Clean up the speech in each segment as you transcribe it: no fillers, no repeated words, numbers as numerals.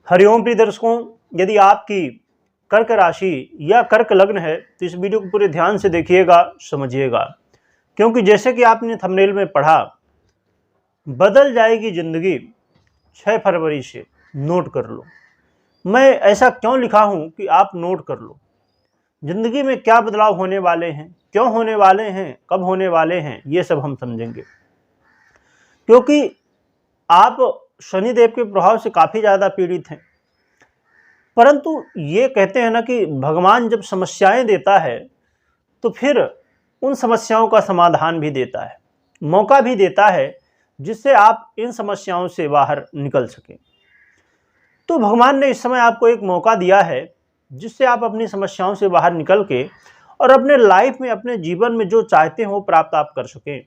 हरिओम प्रिय दर्शकों, यदि आपकी कर्क राशि या कर्क लग्न है तो इस वीडियो को पूरे ध्यान से देखिएगा, समझिएगा, क्योंकि जैसे कि आपने थंबनेल में पढ़ा, बदल जाएगी जिंदगी 6 फरवरी से, नोट कर लो। मैं ऐसा क्यों लिखा हूं कि आप नोट कर लो। जिंदगी में क्या बदलाव होने वाले हैं, क्यों होने वाले हैं, कब होने वाले हैं, ये सब हम समझेंगे। क्योंकि आप शनिदेव के प्रभाव से काफी ज्यादा पीड़ित हैं। परंतु ये कहते हैं ना कि भगवान जब समस्याएं देता है तो फिर उन समस्याओं का समाधान भी देता है, मौका भी देता है, जिससे आप इन समस्याओं से बाहर निकल सकें। तो भगवान ने इस समय आपको एक मौका दिया है जिससे आप अपनी समस्याओं से बाहर निकल के और अपने लाइफ में, अपने जीवन में जो चाहते हो प्राप्त आप कर सकें।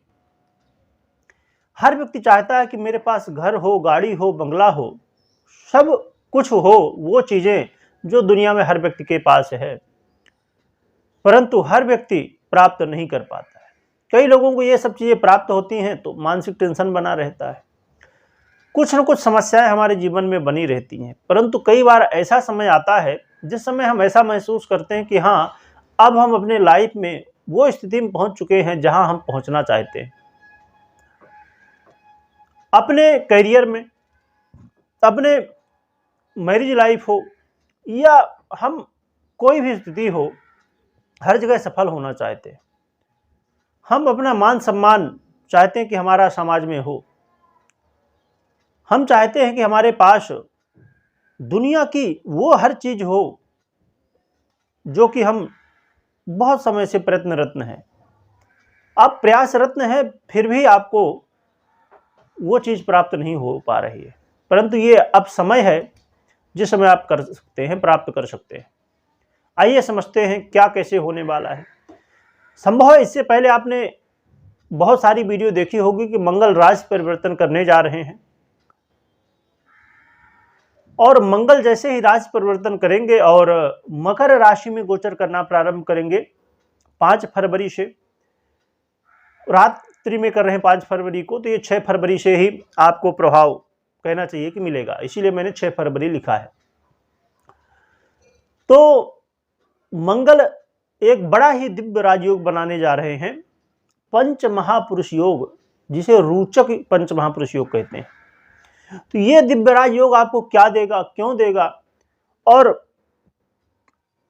हर व्यक्ति चाहता है कि मेरे पास घर हो, गाड़ी हो, बंगला हो, सब कुछ हो, वो चीजें जो दुनिया में हर व्यक्ति के पास है, परंतु हर व्यक्ति प्राप्त नहीं कर पाता है। कई लोगों को ये सब चीजें प्राप्त होती हैं तो मानसिक टेंशन बना रहता है, कुछ न कुछ समस्याएं हमारे जीवन में बनी रहती हैं। परंतु कई बार ऐसा समय आता है जिस समय हम ऐसा महसूस करते हैं कि हाँ, अब हम अपने लाइफ में वो स्थिति में पहुंच चुके हैं जहां हम पहुंचना चाहते हैं। अपने करियर में, अपने मैरिज लाइफ हो या हम कोई भी स्थिति हो, हर जगह सफल होना चाहते हैं। हम अपना मान सम्मान चाहते हैं कि हमारा समाज में हो। हम चाहते हैं कि हमारे पास दुनिया की वो हर चीज हो जो कि हम बहुत समय से प्रयत्नरत्न हैं। आप प्रयासरत्न हैं, फिर भी आपको वो चीज प्राप्त नहीं हो पा रही है। परंतु ये अब समय है जिस समय आप कर सकते हैं, प्राप्त कर सकते हैं। आइए समझते हैं क्या कैसे होने वाला है। संभव है इससे पहले आपने बहुत सारी वीडियो देखी होगी कि मंगल राशि परिवर्तन करने जा रहे हैं, और मंगल जैसे ही राशि परिवर्तन करेंगे और मकर राशि में गोचर करना प्रारंभ करेंगे 5 फरवरी से, रात्रि में कर रहे हैं 5 फरवरी को, तो ये 6 फरवरी से ही आपको प्रभाव कहना चाहिए कि मिलेगा, इसीलिए मैंने 6 फरवरी लिखा है। तो मंगल एक बड़ा ही दिव्य राजयोग बनाने जा रहे हैं, पंच महापुरुष योग, जिसे रोचक पंच महापुरुष योग कहते हैं। तो ये दिव्य राजयोग आपको क्या देगा, क्यों देगा, और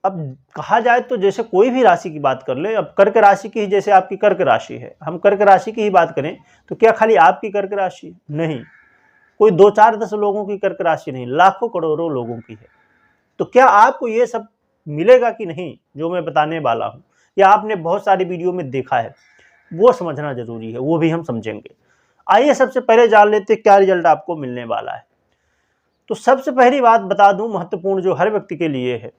अब कहा जाए तो जैसे कोई भी राशि की बात कर ले, अब कर्क राशि की ही, जैसे आपकी कर्क राशि है, हम कर्क राशि की ही बात करें तो क्या खाली आपकी कर्क राशि? नहीं, कोई 2, 4, 10 लोगों की कर्क राशि नहीं, लाखों करोड़ों लोगों की है। तो क्या आपको ये सब मिलेगा कि नहीं जो मैं बताने वाला हूं, या आपने बहुत सारी वीडियो में देखा है, वो समझना जरूरी है, वो भी हम समझेंगे। आइए सबसे पहले जान लेते हैं क्या रिजल्ट आपको मिलने वाला है। तो सबसे पहली बात बता दूं, महत्वपूर्ण, जो हर व्यक्ति के लिए है,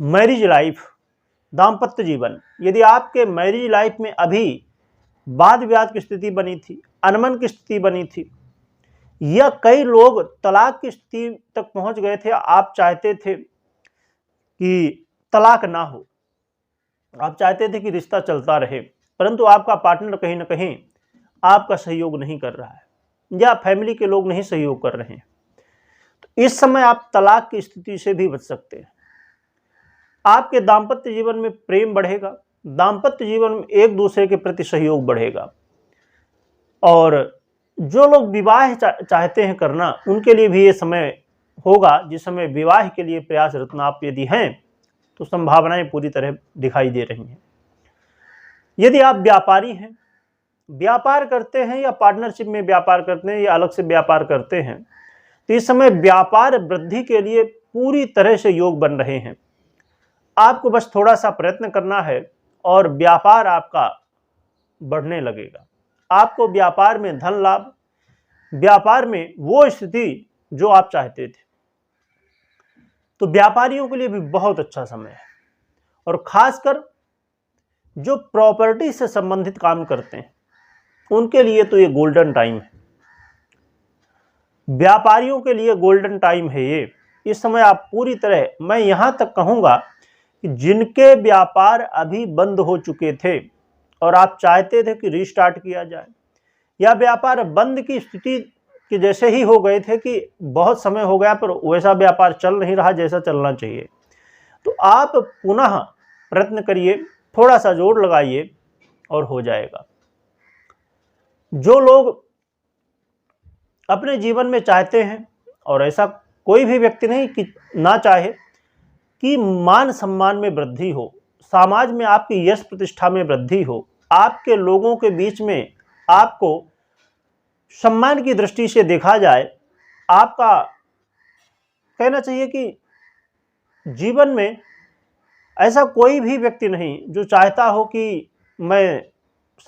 मैरिज लाइफ, दाम्पत्य जीवन। यदि आपके मैरिज लाइफ में अभी वाद विवाद की स्थिति बनी थी, अनमन की स्थिति बनी थी, या कई लोग तलाक की स्थिति तक पहुंच गए थे, आप चाहते थे कि तलाक ना हो, आप चाहते थे कि रिश्ता चलता रहे, परंतु आपका पार्टनर कहीं ना कहीं आपका सहयोग नहीं कर रहा है, या फैमिली के लोग नहीं सहयोग कर रहे हैं, तो इस समय आप तलाक की स्थिति से भी बच सकते हैं। आपके दाम्पत्य जीवन में प्रेम बढ़ेगा, दाम्पत्य जीवन में एक दूसरे के प्रति सहयोग बढ़ेगा, और जो लोग विवाह चाहते हैं करना, उनके लिए भी ये समय होगा जिस समय विवाह के लिए प्रयासरत आप यदि हैं तो संभावनाएं पूरी तरह दिखाई दे रही हैं। यदि आप व्यापारी हैं, व्यापार करते हैं, या पार्टनरशिप में व्यापार करते हैं, या अलग से व्यापार करते हैं, तो इस समय व्यापार वृद्धि के लिए पूरी तरह से योग बन रहे हैं। आपको बस थोड़ा सा प्रयत्न करना है और व्यापार आपका बढ़ने लगेगा। आपको व्यापार में धन लाभ, व्यापार में वो स्थिति जो आप चाहते थे, तो व्यापारियों के लिए भी बहुत अच्छा समय है, और खासकर जो प्रॉपर्टी से संबंधित काम करते हैं उनके लिए तो ये गोल्डन टाइम है। व्यापारियों के लिए गोल्डन टाइम है ये। इस समय आप पूरी तरह, मैं यहां तक कहूंगा कि जिनके व्यापार अभी बंद हो चुके थे और आप चाहते थे कि रीस्टार्ट किया जाए, या व्यापार बंद की स्थिति कि जैसे ही हो गए थे कि बहुत समय हो गया पर वैसा व्यापार चल नहीं रहा जैसा चलना चाहिए। तो आप पुनः प्रयत्न करिए, थोड़ा सा जोर लगाइए और हो जाएगा। जो लोग अपने जीवन में चाहते हैं, और ऐसा कोई भी व्यक्ति नहीं कि ना चाहे कि मान सम्मान में वृद्धि हो, समाज में आपकी यश प्रतिष्ठा में वृद्धि हो, आपके लोगों के बीच में आपको सम्मान की दृष्टि से देखा जाए, आपका कहना चाहिए कि जीवन में ऐसा कोई भी व्यक्ति नहीं जो चाहता हो कि मैं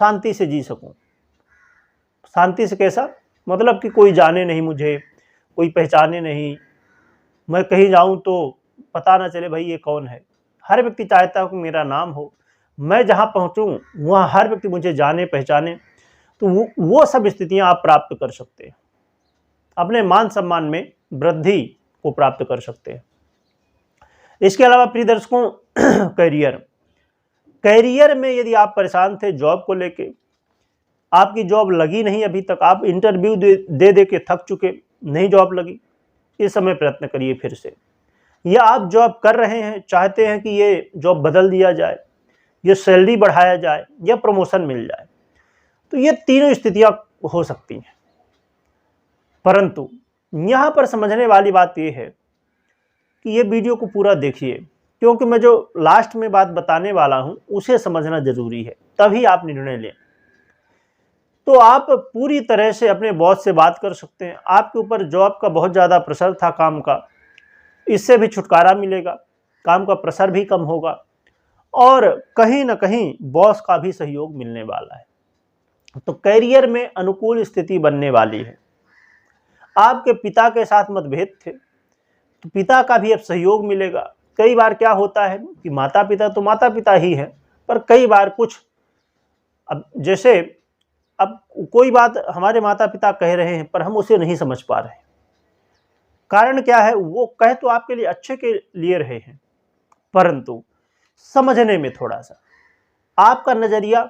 शांति से जी सकूं। शांति से कैसा मतलब कि कोई जाने नहीं मुझे, कोई पहचाने नहीं, मैं कहीं जाऊं तो पता ना चले भाई ये कौन है। हर व्यक्ति चाहता है कि मेरा नाम हो, मैं जहां पहुंचूं वहां हर व्यक्ति मुझे जाने पहचाने। तो वो सब स्थितियां आप प्राप्त कर सकते हैं, अपने मान सम्मान में वृद्धि को प्राप्त कर सकते हैं। इसके अलावा प्रिय दर्शकों, करियर में यदि आप परेशान थे जॉब को लेके, आपकी जॉब लगी नहीं अभी तक, आप इंटरव्यू दे के थक चुके, नहीं जॉब लगी, इस समय प्रयत्न करिए फिर से। या आप जॉब कर रहे हैं, चाहते हैं कि ये जॉब बदल दिया जाए, ये सैलरी बढ़ाया जाए या प्रमोशन मिल जाए, तो ये तीनों स्थितियां हो सकती हैं। परंतु यहाँ पर समझने वाली बात यह है कि ये वीडियो को पूरा देखिए, क्योंकि मैं जो लास्ट में बात बताने वाला हूँ उसे समझना जरूरी है, तभी आप निर्णय लें। तो आप पूरी तरह से अपने बॉस से बात कर सकते हैं। आपके ऊपर जॉब का बहुत ज़्यादा प्रेशर था काम का, इससे भी छुटकारा मिलेगा, काम का प्रेशर भी कम होगा और कहीं ना कहीं बॉस का भी सहयोग मिलने वाला है। तो करियर में अनुकूल स्थिति बनने वाली है। आपके पिता के साथ मतभेद थे तो पिता का भी अब सहयोग मिलेगा। कई बार क्या होता है कि माता पिता तो माता पिता ही है, पर कई बार कुछ, अब जैसे अब कोई बात हमारे माता पिता कह रहे हैं पर हम उसे नहीं समझ पा रहे, कारण क्या है, वो कह तो आपके लिए अच्छे के लिए रहे हैं, परंतु समझने में थोड़ा सा आपका नज़रिया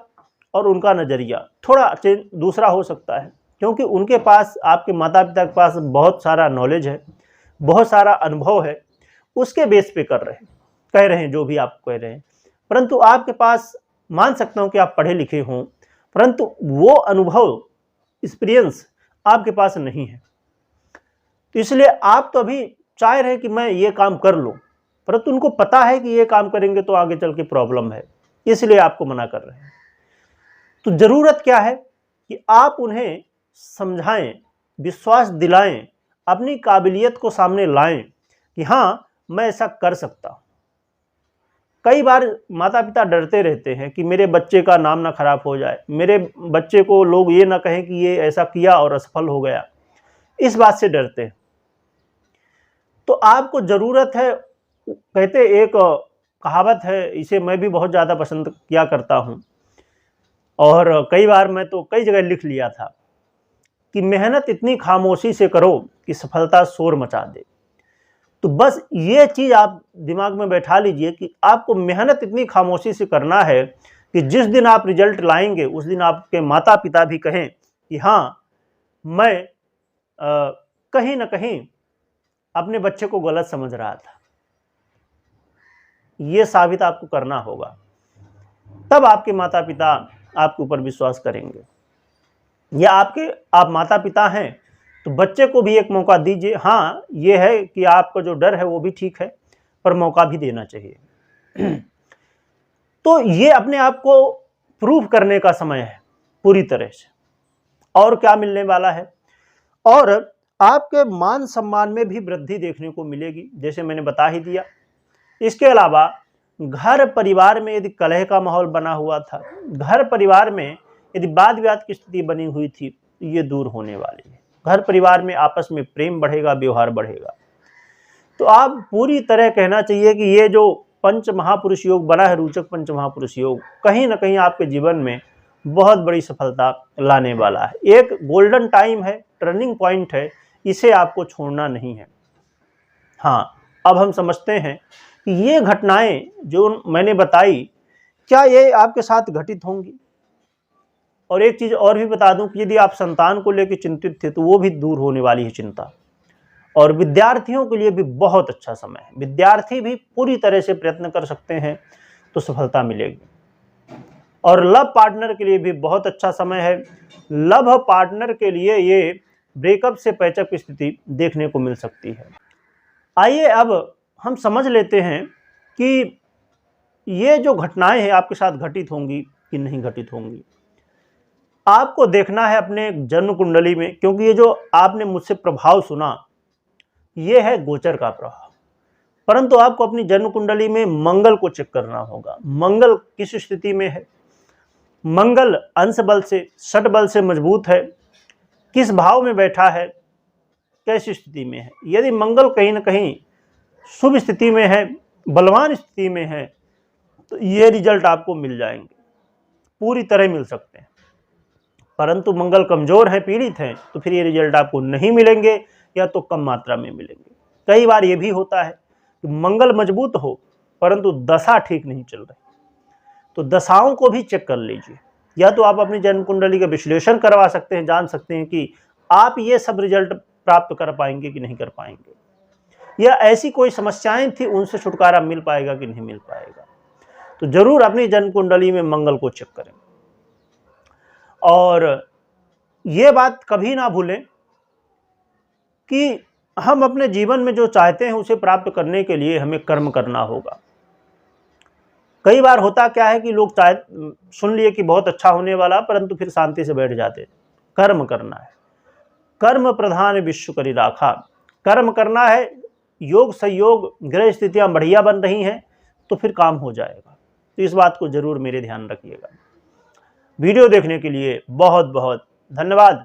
और उनका नज़रिया थोड़ा दूसरा हो सकता है, क्योंकि उनके पास, आपके माता पिता के पास बहुत सारा नॉलेज है, बहुत सारा अनुभव है, उसके बेस पे कह रहे हैं जो भी आप कह रहे हैं। परंतु आपके पास, मान सकता हूं कि आप पढ़े लिखे हों, परंतु वो अनुभव, एक्सपीरियंस आपके पास नहीं है। तो इसलिए आप तो अभी चाह रहे हैं कि मैं ये काम कर लूं, परंतु उनको पता है कि ये काम करेंगे तो आगे चल के प्रॉब्लम है, इसलिए आपको मना कर रहे हैं। तो जरूरत क्या है कि आप उन्हें समझाएं, विश्वास दिलाएं, अपनी काबिलियत को सामने लाएं कि हाँ मैं ऐसा कर सकता हूं। कई बार माता पिता डरते रहते हैं कि मेरे बच्चे का नाम ना खराब हो जाए, मेरे बच्चे को लोग ये ना कहें कि ये ऐसा किया और असफल हो गया, इस बात से डरते हैं। तो आपको जरूरत है, कहते एक कहावत है, इसे मैं भी बहुत ज़्यादा पसंद किया करता हूं और कई बार मैं तो कई जगह लिख लिया था कि मेहनत इतनी खामोशी से करो कि सफलता शोर मचा दे। तो बस ये चीज़ आप दिमाग में बैठा लीजिए कि आपको मेहनत इतनी खामोशी से करना है कि जिस दिन आप रिजल्ट लाएंगे उस दिन आपके माता पिता भी कहें कि हाँ, मैं कहीं ना कहीं अपने बच्चे को गलत समझ रहा था। ये साबित आपको करना होगा, तब आपके माता पिता आपके ऊपर विश्वास करेंगे। या आप माता पिता हैं तो बच्चे को भी एक मौका दीजिए। हाँ, ये है कि आपका जो डर है वो भी ठीक है, पर मौका भी देना चाहिए। तो ये अपने आप को प्रूव करने का समय है पूरी तरह से। और क्या मिलने वाला है, और आपके मान सम्मान में भी वृद्धि देखने को मिलेगी, जैसे मैंने बता ही दिया। इसके अलावा घर परिवार में यदि कलह का माहौल बना हुआ था, घर परिवार में यदि वाद विवाद की स्थिति बनी हुई थी, तो ये दूर होने वाली है। घर परिवार में आपस में प्रेम बढ़ेगा, व्यवहार बढ़ेगा। तो आप पूरी तरह कहना चाहिए कि ये जो पंच महापुरुष योग बना है, रोचक पंच महापुरुष योग, कहीं ना कहीं आपके जीवन में बहुत बड़ी सफलता लाने वाला है। एक गोल्डन टाइम है, टर्निंग पॉइंट है, इसे आपको छोड़ना नहीं है। हाँ, अब हम समझते हैं कि ये घटनाएं जो मैंने बताई, क्या ये आपके साथ घटित होंगी, और एक चीज़ और भी बता दूं कि यदि आप संतान को लेकर चिंतित थे तो वो भी दूर होने वाली है चिंता। और विद्यार्थियों के लिए भी बहुत अच्छा समय है, विद्यार्थी भी पूरी तरह से प्रयत्न कर सकते हैं तो सफलता मिलेगी। और लव पार्टनर के लिए भी बहुत अच्छा समय है। लव पार्टनर के लिए ये ब्रेकअप से पैचअप की स्थिति देखने को मिल सकती है। आइए अब हम समझ लेते हैं कि ये जो घटनाएं हैं आपके साथ घटित होंगी कि नहीं घटित होंगी। आपको देखना है अपने जन्म कुंडली में, क्योंकि ये जो आपने मुझसे प्रभाव सुना ये है गोचर का प्रभाव, परंतु आपको अपनी जन्म कुंडली में मंगल को चेक करना होगा। मंगल किस स्थिति में है, मंगल अंश बल से षट बल से मजबूत है, किस भाव में बैठा है, कैसी स्थिति में है। यदि मंगल कहीं ना कहीं शुभ स्थिति में है, बलवान स्थिति में है, तो ये रिजल्ट आपको मिल जाएंगे, पूरी तरह मिल सकते हैं। परंतु मंगल कमजोर है, पीड़ित है, तो फिर ये रिजल्ट आपको नहीं मिलेंगे या तो कम मात्रा में मिलेंगे। कई बार ये भी होता है कि मंगल मजबूत हो परंतु दशा ठीक नहीं चल रही, तो दशाओं को भी चेक कर लीजिए। या तो आप अपनी जन्म कुंडली का विश्लेषण करवा सकते हैं, जान सकते हैं कि आप ये सब रिजल्ट प्राप्त कर पाएंगे कि नहीं कर पाएंगे, या ऐसी कोई समस्याएं थी उनसे छुटकारा मिल पाएगा कि नहीं मिल पाएगा। तो जरूर अपनी जन्म कुंडली में मंगल को चेक करें। और ये बात कभी ना भूलें कि हम अपने जीवन में जो चाहते हैं उसे प्राप्त करने के लिए हमें कर्म करना होगा। कई बार होता क्या है कि लोग सुन लिए कि बहुत अच्छा होने वाला, परंतु फिर शांति से बैठ जाते। कर्म करना है, कर्म प्रधान विश्व करी राखा। कर्म करना है, योग संयोग ग्रह स्थितियां बढ़िया बन रही हैं तो फिर काम हो जाएगा। तो इस बात को जरूर मेरे ध्यान रखिएगा। वीडियो देखने के लिए बहुत बहुत धन्यवाद।